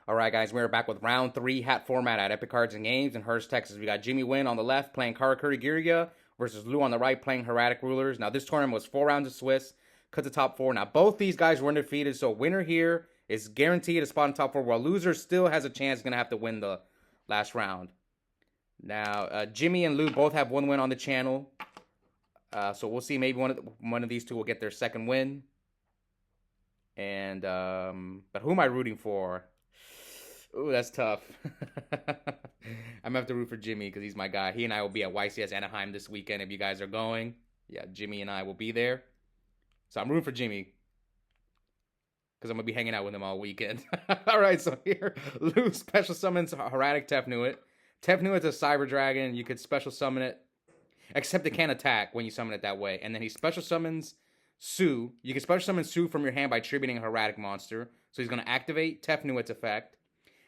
All right, guys, we're back with round 3 hat format at Epic Cards and Games in Hurst, Texas. We got Jimmy Nguyen on the left playing Karakuri Geargia versus Lu on the right playing Hieratic Rulers. Now, this tournament was 4 rounds of Swiss, cut the top 4. Now, both these guys were undefeated, so winner here is guaranteed a spot in top 4, while loser still has a chance, going to have to win the last round. Now, Jimmy and Lu both have one win on the channel, so we'll see. Maybe one of these two will get their second win. And but who am I rooting for? Ooh, that's tough. I'm gonna have to root for Jimmy because he's my guy. He and I will be at YCS Anaheim this weekend if you guys are going. Yeah, Jimmy and I will be there. So I'm rooting for Jimmy because I'm gonna be hanging out with him all weekend. All right, so here, Lu special summons Hieratic Tefnuit. Tefnuit's a Cyber Dragon. You could special summon it, except it can't attack when you summon it that way. And then he special summons Su. You can special summon Su from your hand by tributing a Hieratic monster. So he's gonna activate Tefnuit's effect.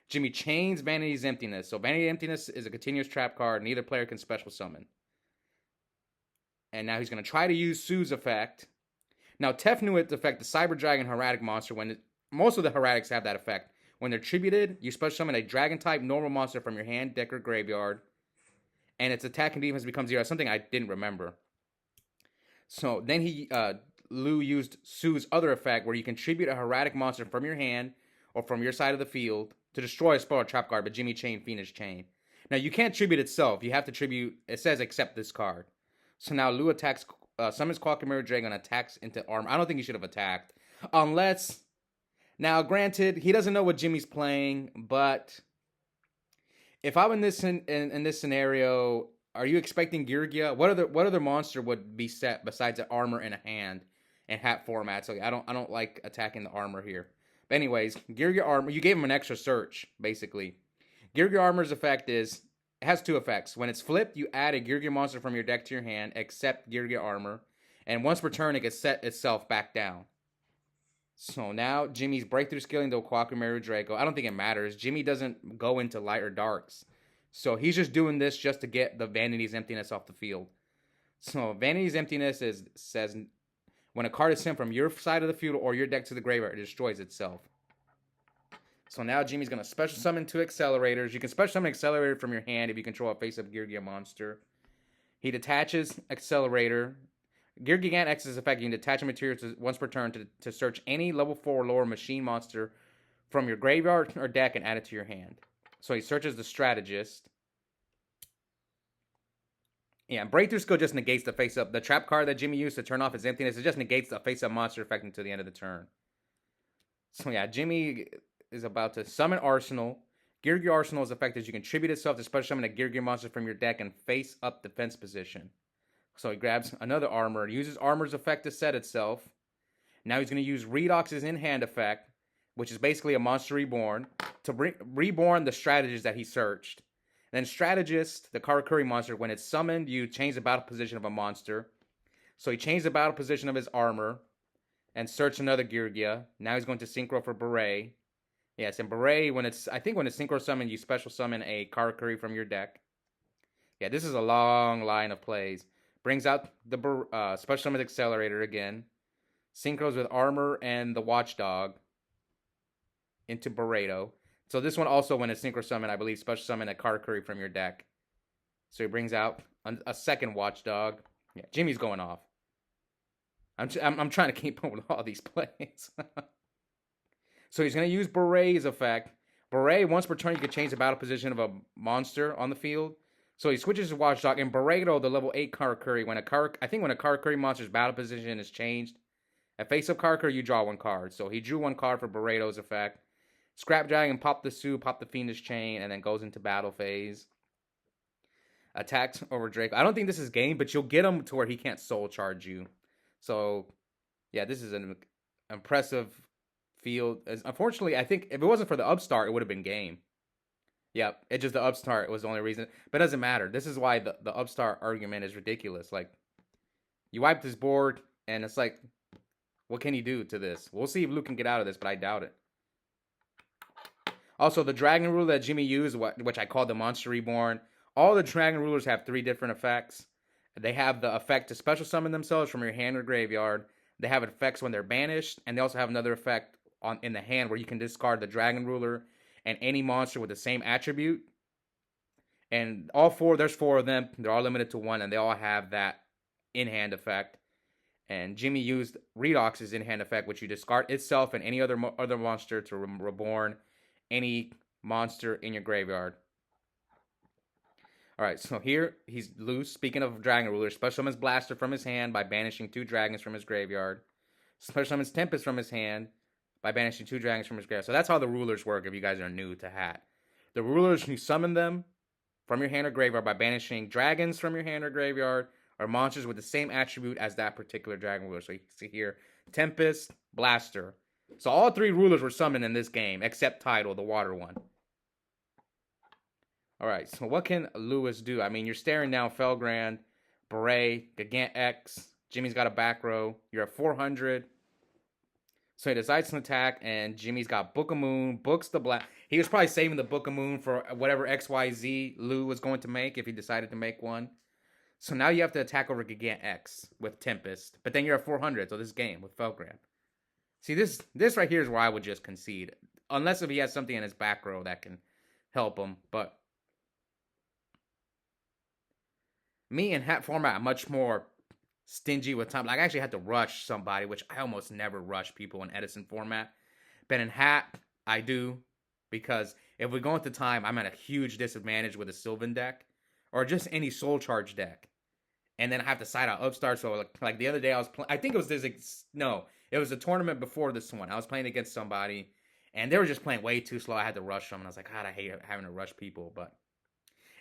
Jimmy chains Vanity's Emptiness. So Vanity's Emptiness is a continuous trap card. Neither player can special summon. And now he's going to try to use Su's effect. Now Tefnuit's effect, the Cyber Dragon Hieratic monster, most of the Hieratics have that effect. When they're tributed, you special summon a Dragon-type normal monster from your hand, deck, or graveyard. And its attack and defense becomes 0. Something I didn't remember. So then Lu used Su's other effect, where you can tribute a Hieratic monster from your hand or from your side of the field to destroy a spell or trap card, but Jimmy chain Phoenix Chain. Now, you can't tribute itself. You have to tribute, it says accept this card. So now Lu attacks, summons Karakuri Dragon, attacks into armor. I don't think he should have attacked. Unless, now granted, he doesn't know what Jimmy's playing, but if I'm in this scenario, are you expecting Geargia? What other monster would be set besides an armor and a hand and hat format? So I don't like attacking the armor here. But anyways, Geargia Armor, you gave him an extra search, basically. Geargia Armor's effect it has 2 effects. When it's flipped, you add a Geargia monster from your deck to your hand, except Geargia Armor. And once per turn, it can set itself back down. So now, Jimmy's breakthrough skilling to Karakuri Draco. I don't think it matters. Jimmy doesn't go into light or darks. So he's just doing this just to get the Vanity's Emptiness off the field. So Vanity's Emptiness says when a card is sent from your side of the field or your deck to the graveyard, it destroys itself. So now Jimmy's going to special summon 2 accelerators. You can special summon accelerator from your hand if you control a face-up Geargia monster. He detaches accelerator. Geargia X's effect, you can detach a material once per turn to search any level 4 or lower machine monster from your graveyard or deck and add it to your hand. So he searches the strategist. Yeah, Breakthrough Skill just negates the face-up. The trap card that Jimmy used to turn off his emptiness, it just negates the face-up monster effect until the end of the turn. So yeah, Jimmy is about to summon Arsenal. Geargia Arsenal's effect is you can tribute itself to special summon a Geargia monster from your deck and face-up defense position. So he grabs another armor, uses Armor's effect to set itself. Now he's going to use Redox's in-hand effect, which is basically a monster reborn, to reborn the strategist that he searched. Then Strategist, the Karakuri monster, when it's summoned, you change the battle position of a monster. So he changed the battle position of his armor and searched another Geargia. Now he's going to synchro for Beret. Yes, and Beret, I think when it's synchro summoned, you special summon a Karakuri from your deck. Yeah, this is a long line of plays. Brings out the special summon accelerator again. Synchros with armor and the Watchdog into Burrito. So this one also, when it's synchro summon, I believe special summon a Karakuri from your deck. So he brings out a second Watchdog. Yeah, Jimmy's going off. I'm trying to keep up with all these plays. So he's going to use Beret's effect. Beret, once per turn, you can change the battle position of a monster on the field. So he switches to Watchdog. And Burrito, the level 8 Karakuri, I think when a Karakuri monster's battle position is changed, at face-up Karakuri, you draw 1 card. So he drew 1 card for Burrito's effect. Scrap Dragon, pop the Su, pop the Fiendish Chain, and then goes into battle phase. Attacks over Draco. I don't think this is game, but you'll get him to where he can't soul charge you. So, yeah, this is an impressive field. Unfortunately, I think if it wasn't for the upstart, it would have been game. Yep, it's just the upstart was the only reason. But it doesn't matter. This is why the upstart argument is ridiculous. Like, you wipe this board, and it's like, what can he do to this? We'll see if Luke can get out of this, but I doubt it. Also, the Dragon Ruler that Jimmy used, which I call the Monster Reborn, all the Dragon Rulers have 3 different effects. They have the effect to special summon themselves from your hand or graveyard. They have effects when they're banished, and they also have another effect in the hand where you can discard the Dragon Ruler and any monster with the same attribute. And all four, there's four of them. They're all limited to one, and they all have that in-hand effect. And Jimmy used Redox's in-hand effect, which you discard itself and any other monster to reborn any monster in your graveyard. All right, so here he's loose. Speaking of Dragon Ruler, special summons Blaster from his hand by banishing 2 dragons from his graveyard. Special summons Tempest from his hand by banishing 2 dragons from his graveyard. So that's how the rulers work if you guys are new to Hat. The rulers, you summon them from your hand or graveyard by banishing dragons from your hand or graveyard, or monsters with the same attribute as that particular dragon ruler. So you can see here, Tempest, Blaster. So all 3 rulers were summoned in this game, except Tidal, the water one. All right, so what can Lewis do? I mean, you're staring down Felgrand, Beret, Gigant X. Jimmy's got a back row. You're at 400. So he decides to attack, and Jimmy's got Book of Moon, books the black. He was probably saving the Book of Moon for whatever XYZ Lou was going to make if he decided to make one. So now you have to attack over Gigant X with Tempest. But then you're at 400, so this game with Felgrand. See, this right here is where I would just concede. Unless if he has something in his back row that can help him. But me in Hat format, I'm much more stingy with time. Like, I actually had to rush somebody, which I almost never rush people in Edison format. But in Hat, I do. Because if we go into time, I'm at a huge disadvantage with a Sylvan deck. Or just any Soul Charge deck. And then I have to side out Upstart. So, like the other day, I was playing. I think it was this. No, it was a tournament before this one. I was playing against somebody. And they were just playing way too slow. I had to rush them. And I was like, God, I hate having to rush people. But.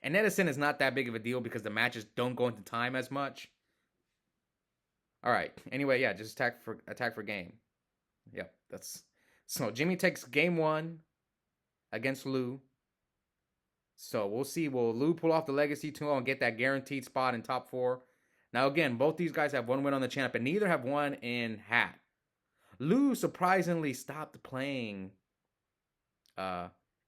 And Edison is not that big of a deal because the matches don't go into time as much. Alright. Anyway, yeah, just attack for game. Yep, that's. So, Jimmy takes game 1 against Lou. So, we'll see. Will Lou pull off the Legacy 2 and get that guaranteed spot in top 4? Now, again, both these guys have 1 win on the champ, but neither have 1 in Hat. Lou surprisingly stopped playing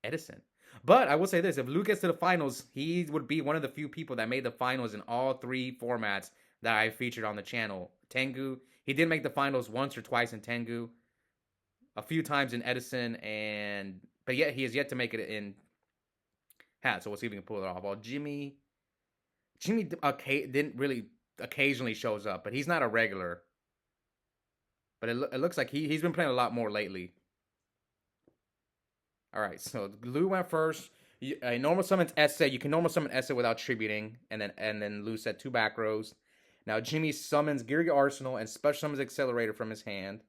Edison. But I will say this, if Lou gets to the finals, he would be one of the few people that made the finals in all 3 formats that I featured on the channel. Tengu, he did make the finals once or twice in Tengu. A few times in Edison, but yet he has yet to make it in Hat, so we'll see if we can pull it off. Well, Jimmy didn't really occasionally shows up, but he's not a regular. But it looks like he's been playing a lot more lately. All right, so Lou went first. Normal summons Essa. You can normal summon Essa without tributing, and then Lou said 2 back rows. Now Jimmy summons Geargia Arsenal and special summons Accelerator from his hand.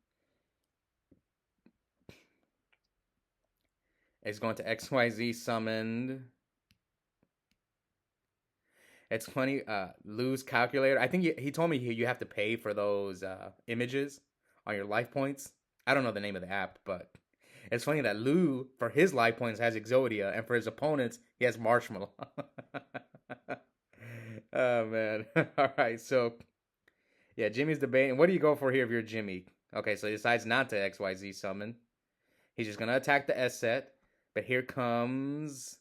It's going to XYZ summoned. It's funny, Lou's calculator. I think he told me you have to pay for those images on your life points. I don't know the name of the app, but it's funny that Lou, for his life points, has Exodia, and for his opponents, he has Marshmallow. Oh, man. All right, so, yeah, Jimmy's debating. What do you go for here if you're Jimmy? Okay, so he decides not to XYZ summon. He's just going to attack the S set, but here comes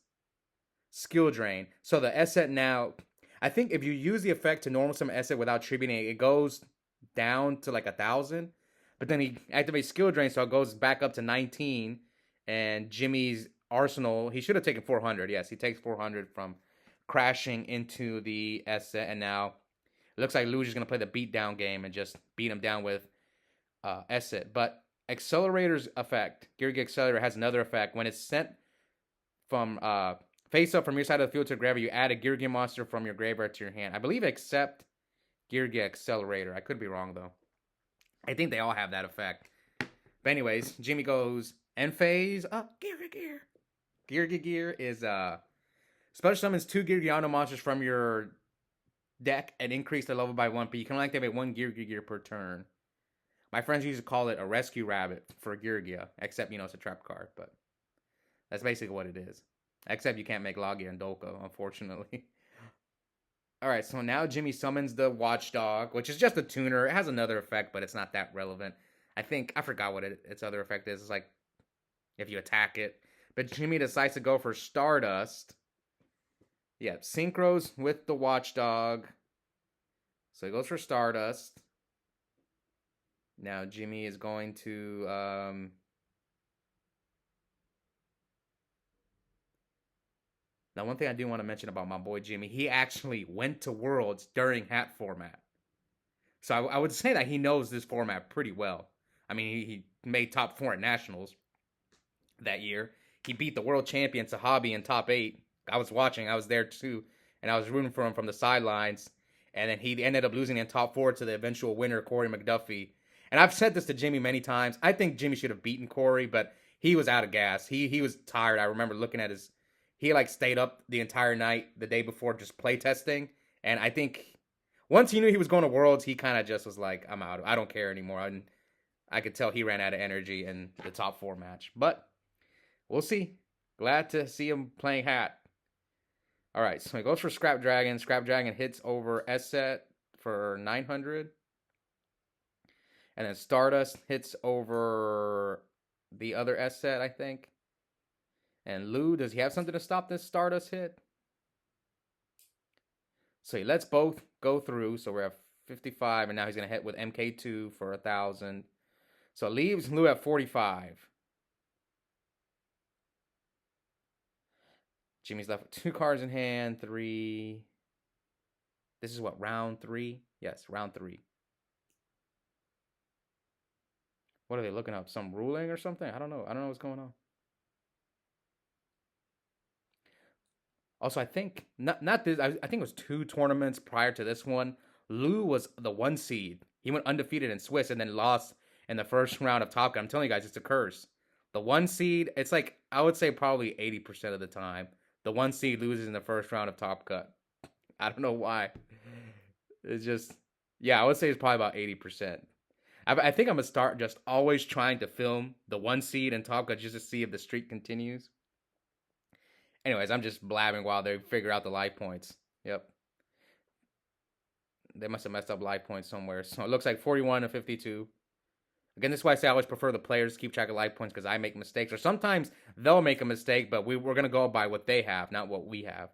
Skill Drain. So the S set now, I think if you use the effect to normal summon S set without tributing, it goes down to like 1,000. But then he activates Skill Drain, so it goes back up to 19. And Jimmy's Arsenal, he should have taken 400. Yes, he takes 400 from crashing into the S set. And now it looks like Lou's going to play the beatdown game and just beat him down with S set. But Accelerator's effect, Geargia Accelerator, has another effect. When it's sent from face up from your side of the field to the graveyard, you add a Geargia monster from your graveyard to your hand. I believe except Geargia Accelerator. I could be wrong, though. I think they all have that effect. But anyways, Jimmy goes end phase. Geargia Gear. Geargia Gear is special summons 2 Geargiano monsters from your deck and increase their level by 1. But you can only activate 1 Geargia Gear per turn. My friends used to call it a rescue rabbit for Geargia, except it's a trap card. But that's basically what it is. Except you can't make Logia and Dolko, unfortunately. Alright, so now Jimmy summons the Watchdog, which is just a tuner. It has another effect, but it's not that relevant. I forgot what its other effect is. It's like, if you attack it. But Jimmy decides to go for Stardust. Yeah, synchros with the Watchdog. So he goes for Stardust. Now Jimmy is going to Now, one thing I do want to mention about my boy Jimmy, he actually went to Worlds during hat format. So I would say that he knows this format pretty well. I mean, he made top 4 at Nationals that year. He beat the world champion Sahabi in top 8. I was watching, I was there too, and I was rooting for him from the sidelines. And then he ended up losing in top 4 to the eventual winner, Corey McDuffie. And I've said this to Jimmy many times. I think Jimmy should have beaten Corey, but he was out of gas. He was tired. I remember looking at his. He like stayed up the entire night the day before just play testing. And I think once he knew he was going to Worlds, he kind of just was like, I'm out. I don't care anymore. And I could tell he ran out of energy in the top 4 match. But we'll see. Glad to see him playing hat. All right, so he goes for Scrap Dragon. Scrap Dragon hits over S-Set for 900. And then Stardust hits over the other S-Set, I think. And Lu, does he have something to stop this Stardust hit? So he lets both go through. So we're at 55, and now he's going to hit with MK2 for 1,000. So it leaves Lu at 45. Jimmy's left with 2 cards in hand, 3. This is what, round 3? Yes, round 3. What are they looking up? Some ruling or something? I don't know. I don't know what's going on. Also, I think not this. I think it was 2 tournaments prior to this one. Lu was the 1 seed. He went undefeated in Swiss and then lost in the first round of Top Gun. I'm telling you guys, it's a curse. The 1 seed, it's like I would say probably 80% of the time, the 1 seed loses in the first round of Top Cut. I don't know why. It's just, yeah, I would say it's probably about 80%. I think I'm gonna start just always trying to film the 1 seed in Top Cut just to see if the streak continues. Anyways, I'm just blabbing while they figure out the life points. Yep. They must have messed up life points somewhere. So it looks like 41 to 52. Again, this is why I say I always prefer the players to keep track of life points because I make mistakes. Or sometimes they'll make a mistake, but we're going to go by what they have, not what we have.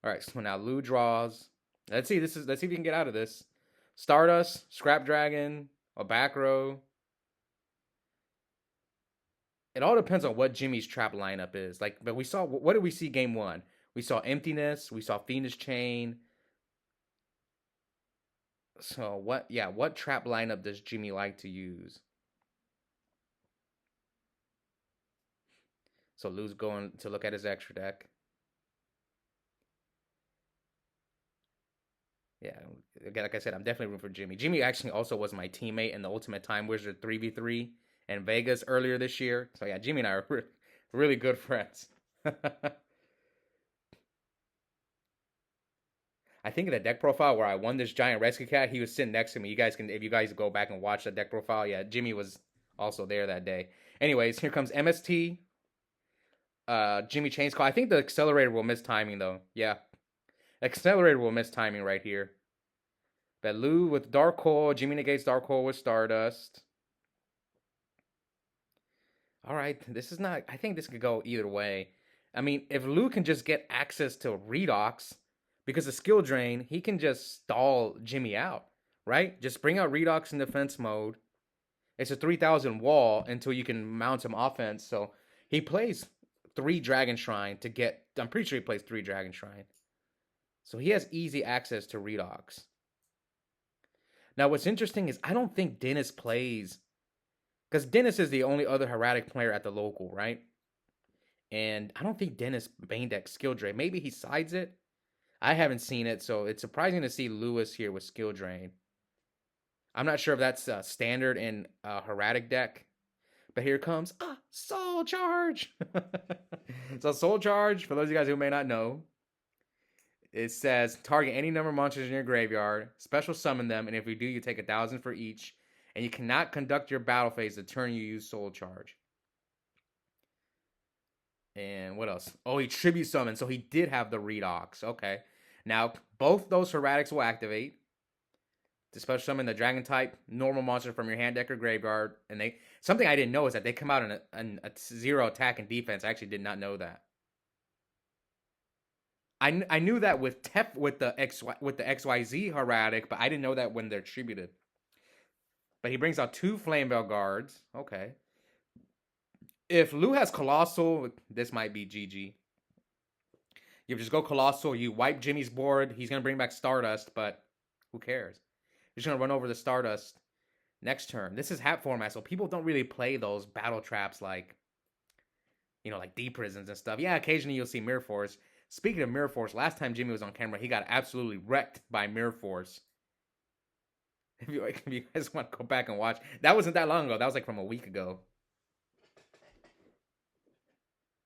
All right, so now Lu draws. Let's see if we can get out of this. Stardust, Scrap Dragon, a back row. It all depends on what Jimmy's trap lineup is. But we saw, what did we see game 1? We saw Emptiness. We saw Fiendish Chain. So what trap lineup does Jimmy like to use? So Lu's going to look at his extra deck. Yeah, again, like I said, I'm definitely rooting for Jimmy. Jimmy actually also was my teammate in the Ultimate Time Wizard 3v3 in Vegas earlier this year. So yeah, Jimmy and I are really good friends. I think in the deck profile where I won this giant rescue cat, he was sitting next to me. If you guys go back and watch the deck profile, yeah, Jimmy was also there that day. Anyways, here comes MST. Jimmy Chain's call. I think the accelerator will miss timing though. Yeah. Accelerator will miss timing right here. But Lu with Dark Hole. Jimmy negates Dark Hole with Stardust. All right. This is not... I think this could go either way. I mean, if Lu can just get access to Redox, because of skill drain, he can just stall Jimmy out, right? Just bring out Redox in defense mode. It's a 3,000 wall until you can mount some offense. So he plays 3 Dragon Shrine to get... I'm pretty sure he plays 3 Dragon Shrine. So he has easy access to Redox. Now, what's interesting is I don't think Dennis plays... Because Dennis is the only other Hieratic player at the local, right? And I don't think Dennis main deck skill drain. Maybe he sides it. I haven't seen it, so it's surprising to see Lewis here with skill drain. I'm not sure if that's standard in a Hieratic deck. But here comes Soul Charge. So Soul Charge, for those of you guys who may not know, it says target any number of monsters in your graveyard, special summon them, and if you do, you take 1,000 for each. And you cannot conduct your battle phase the turn you use Soul Charge. And what else? Oh, he tribute summoned, so he did have the Redox. Okay. Now, both those Hieratics will activate. To special summon the Dragon type normal monster from your hand deck or graveyard. And something I didn't know is that they come out in a 0 attack and defense. I actually did not know that. I knew that with the XYZ Hieratic, but I didn't know that when they're tributed. But he brings out 2 Flamebell guards. Okay. If Lu has Colossal, this might be GG. You just go Colossal, you wipe Jimmy's board, he's going to bring back Stardust, but who cares? You're just going to run over the Stardust next turn. This is hat format, so people don't really play those battle traps like, like Deep Prisons and stuff. Yeah, occasionally you'll see Mirror Force. Speaking of Mirror Force, last time Jimmy was on camera, he got absolutely wrecked by Mirror Force. If you guys want to go back and watch, that wasn't that long ago. That was like from a week ago.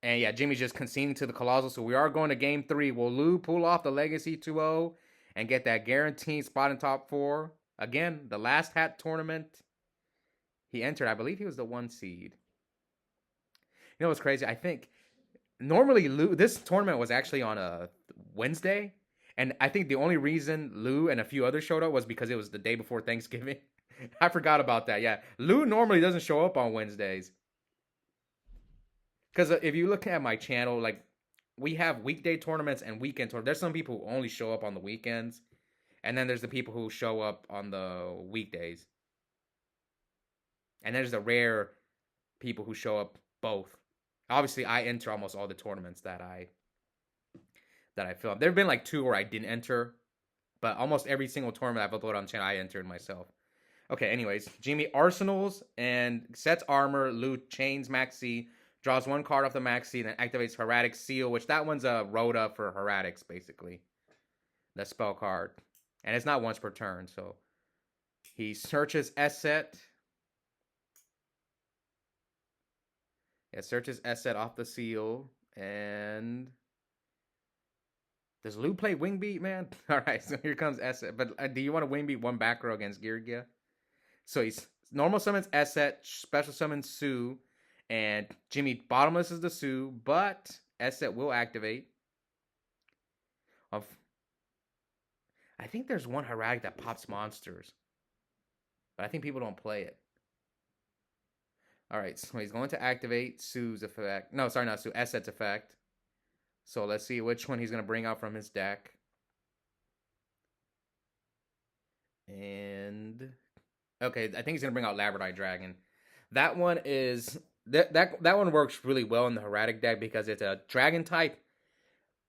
And yeah, Jimmy's just conceding to the Colossal. So we are going to game 3. Will Lu pull off the Legacy 2-0 and get that guaranteed spot in top 4? Again, the last hat tournament he entered, I believe he was the 1 seed. You know what's crazy? I think normally this tournament was actually on a Wednesday. And I think the only reason Lu and a few others showed up was because it was the day before Thanksgiving. I forgot about that. Yeah, Lu normally doesn't show up on Wednesdays. Because if you look at my channel, like, we have weekday tournaments and weekend tournaments. There's some people who only show up on the weekends. And then there's the people who show up on the weekdays. And there's the rare people who show up both. Obviously, I enter almost all the tournaments that I film. There have been like 2 where I didn't enter. But almost every single tournament I've uploaded on the channel, I entered myself. Okay, anyways. Jimmy arsenals and sets armor. Lu chains Maxi. Draws 1 card off the Maxi, then activates Hieratic Seal, which that one's a Rhoda for Hieratics, basically. The spell card. And it's not once per turn, so. He searches S-Set. Yeah, searches S-Set off the seal. And does Lu play Wingbeat, man? Alright, so here comes S-Set. But do you want to Wingbeat 1 back row against Geargia? So he's normal summons S-Set, special summons Sue. And Jimmy bottomless is the Sue, but S-Set will activate. I think there's one Hieratic that pops monsters. But I think people don't play it. Alright, so he's going to activate Sue's effect. No, sorry, not Sue. S-Set's effect. So let's see which one he's going to bring out from his deck. And okay, I think he's going to bring out Labradite Dragon. That one is... That one works really well in the Hieratic deck because it's a dragon type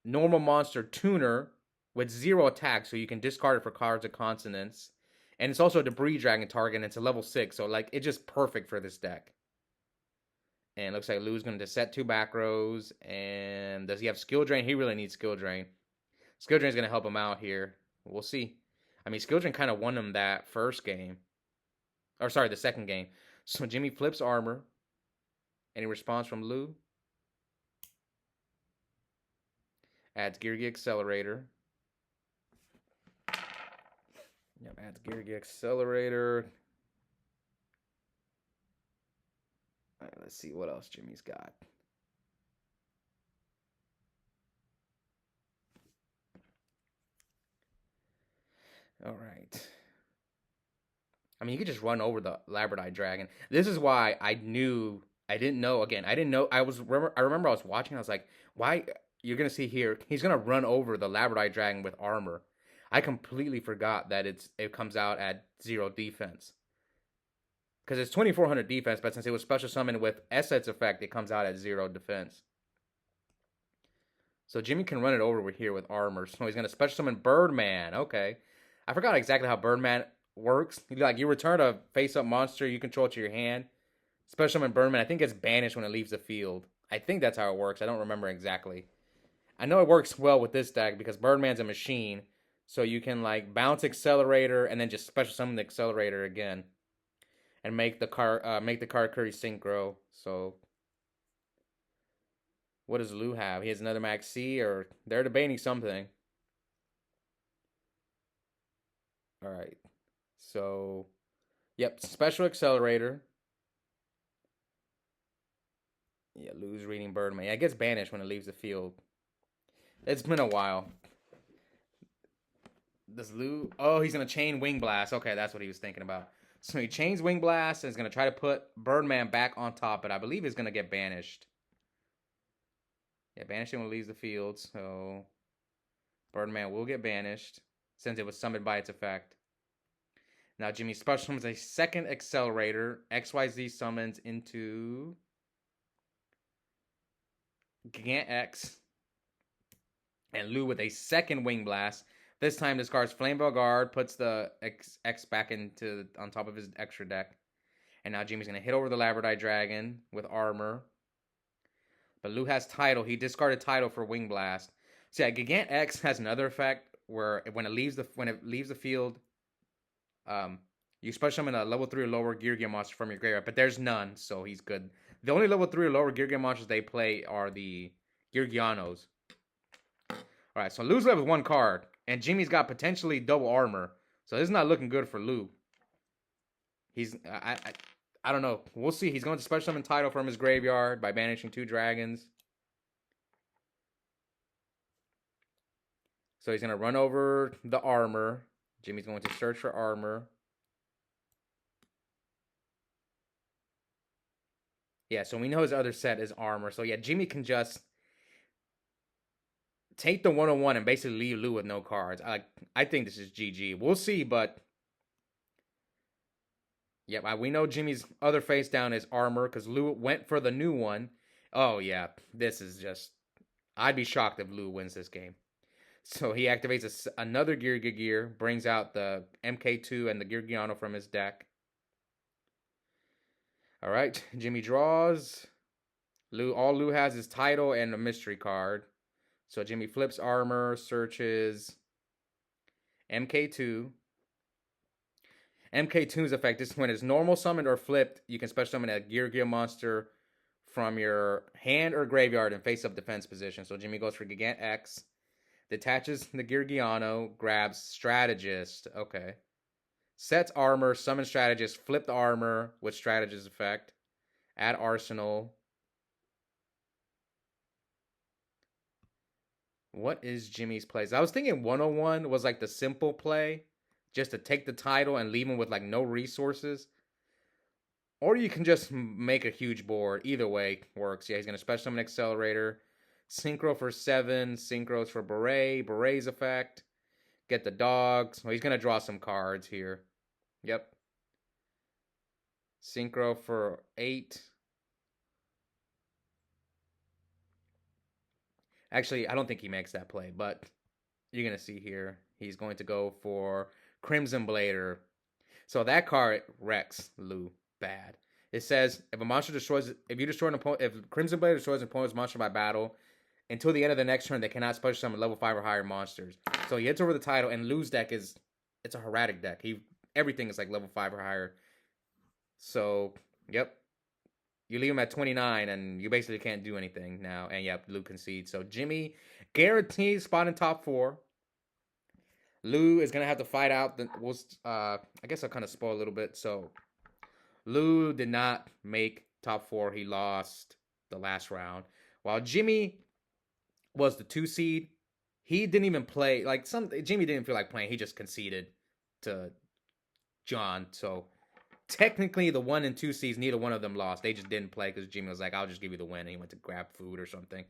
normal monster tuner with 0 attack, so you can discard it for cards of consonants. And it's also a debris dragon target, and it's a level 6, so like it's just perfect for this deck. And it looks like Lu's going to set 2 back rows. And does he have Skill Drain? He really needs Skill Drain. Skill Drain is going to help him out here. We'll see. I mean, Skill Drain kind of won him that first game. Or sorry, the second game. So Jimmy flips armor. Any response from Lu? Adds Geargia Accelerator. Yep, adds Geargia Accelerator. All right, let's see what else Jimmy's got. All right. I mean, you could just run over the Labradite Dragon. This is why I didn't know. Again, I didn't know. I remember I was watching. I was like, why? You're going to see here, he's going to run over the Labradite Dragon with armor. I completely forgot that it comes out at 0 defense. Because it's 2400 defense, but since it was special summoned with S-Set's effect, it comes out at 0 defense. So Jimmy can run it over here with armor. So he's going to special summon Birdman. Okay. I forgot exactly how Birdman works. Like, you return a face-up monster you control to your hand. Special summon Birdman, I think it's banished when it leaves the field. I think that's how it works. I don't remember exactly. I know it works well with this deck because Birdman's a machine. So you can, like, bounce Accelerator and then just special summon the Accelerator again. And make the Karakuri Synchro. So what does Lu have? He has another Max C, or they're debating something. Alright. So, yep, special Accelerator. Yeah, Lu's reading Birdman. Yeah, it gets banished when it leaves the field. It's been a while. Does Lu... Oh, he's going to chain Wing Blast. Okay, that's what he was thinking about. So he chains Wing Blast and is going to try to put Birdman back on top, but I believe he's going to get banished. Yeah, banishing when it leaves the field, so Birdman will get banished since it was summoned by its effect. Now Jimmy special summons a second Accelerator. XYZ summons into Gigant X. And Lu with a second Wing Blast. This time discards Flamebell Guard, puts the X back into on top of his extra deck. And now Jimmy's going to hit over the Labradite Dragon with armor. But Lu has Tidal. He discarded Tidal for Wing Blast. So yeah, Gigant X has another effect where when it leaves the field, you special summon a level 3 or lower Geargia monster from your graveyard, but there's none, so he's good. The only level 3 or lower Geargia monsters they play are the Geargianos. Alright, so Lu's left with one card, and Jimmy's got potentially double armor, so this is not looking good for Lu. He's, I don't know. We'll see. He's going to special summon Tidal from his graveyard by banishing 2 dragons. So he's going to run over the armor. Jimmy's going to search for armor. Yeah, so we know his other set is armor. So yeah, Jimmy can just take the 101 and basically leave Lu with no cards. I think this is GG. We'll see, but yep, we know Jimmy's other face down is armor because Lu went for the new one. Oh yeah, this is just, I'd be shocked if Lu wins this game. So he activates another Geargia Gear, brings out the MK2 and the Geargiano from his deck. All right, Jimmy draws. All Lu has is Tidal and a mystery card. So Jimmy flips armor, searches MK2. MK2's effect is when it's normal summoned or flipped, you can special summon a Geargia monster from your hand or graveyard in face-up defense position. So Jimmy goes for Gigant X, detaches the Geargiano, grabs Strategist. Okay. Sets armor, summon Strategist, flip the armor with Strategist effect. Add Arsenal. What is Jimmy's plays? I was thinking 101 was like the simple play, just to take the Tidal and leave him with like no resources. Or you can just make a huge board. Either way works. Yeah, he's going to special summon Accelerator. Synchro for 7. Synchros for Beret. Beret's effect. Get the dogs. Well, he's going to draw some cards here. Yep. Synchro for 8. Actually, I don't think he makes that play, but you're going to see here. He's going to go for Crimson Blader. So that card wrecks Lu bad. It says if Crimson Blader destroys an opponent's monster by battle, until the end of the next turn, they cannot special summon level 5 or higher monsters. So he hits over the Tidal, and Lu's deck it's a Hieratic deck. Everything is like level 5 or higher. So, yep. You leave him at 29, and you basically can't do anything now. And yep, Lu concedes. So Jimmy guarantees spot in top 4. Lu is gonna have to fight out. I guess I'll kind of spoil a little bit. So Lu did not make top 4. He lost the last round. While Jimmy was the 2 seed, he didn't even play. Jimmy didn't feel like playing. He just conceded to John. So technically, the 1 and 2 seeds, neither one of them lost. They just didn't play because Jimmy was like, "I'll just give you the win," and he went to grab food or something.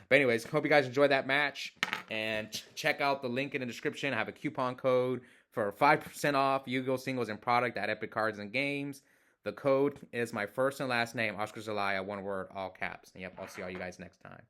But anyways, hope you guys enjoyed that match. And check out the link in the description. I have a coupon code for 5% off Yu-Gi-Oh! Singles and product at Epic Cards and Games. The code is my first and last name, Oscar Zelaya, one word, all caps. And yep, I'll see all you guys next time.